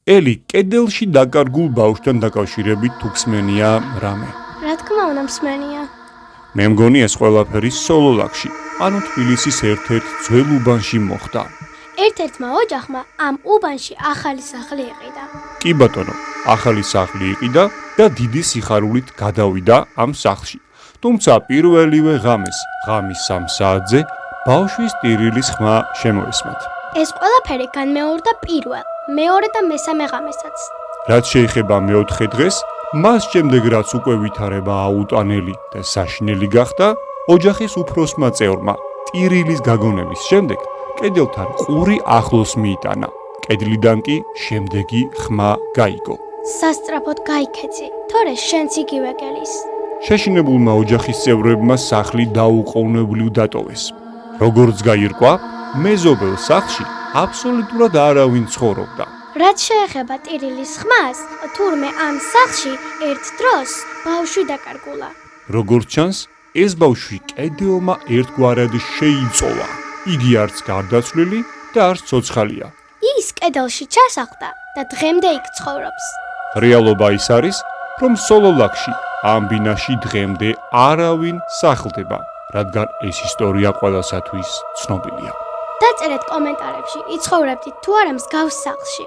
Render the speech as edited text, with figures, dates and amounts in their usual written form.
ელი კედელში დაკარგულ ბავშვთან დაკავშირებით თუ ხსმენია რამე? რა თქმა უნდა მსმენია. მე მგონი ეს ყველაფერი სოლოლაკში, ანუ თბილისის ერთ-ერთ ძველ უბანში მოხდა. ერთ-ერთმა ოჯახმა ამ უბანში ახალი სახლი იყიდა. კი ბატონო, ახალი სახლი იყიდა და დიდი სიხარულით გადავიდა ამ სახლში. თუმცა პირველივე ღამეს, ღამის 3 საათზე, ბავშვის ტირილის ხმა შემოესმათ. ეს ყველაფერი განმეორდა პირველ, მეორე და მესამე ღამესაც. რაც შეეხება მეოთხე დღეს, მას შემდეგ რაც უკვე ვითარება აუტანელი და საშინელი გახდა, ოჯახის უფროსმა წევრმა ტირილის გაგონების შემდეგ კედელთან ყური ახლოს მიიტანა. კედლიდან კი შემდეგი ხმა გაიგო. სასწრაფოდ გაიქეცი, თორე შენც იგივე გელის. შეშინებულმა ოჯახის წევრებმა სახლი დაუყოვნებლივ დატოვეს. როგორც გაირკვა, მეზობელ სახლში აბსოლუტურად არავინ ცხოვრობდა. რაც შეეხება ტირილის ხმას, თურმე ამ სახლში ერთ დროს ბავშვი დაკარგულა. როგორც ჩანს, ეს ბავშვი კედელმა ერთგვარად შეიწოვა. იგი არც გარდაცვლილი და არც ცოცხალია. ის კედელში ჩასახლდა და დღემდე იქ ცხოვრობს. რეალობა ის არის, რომ სოლოლაკში ამ ბინაში დღემდე არავინ სახლდება, რადგან ეს ისტორია ყველასათვის ცნობილია. დაწერეთ კომენტარებში, იცხოვრებდით თუ არა მსგავს სახლში.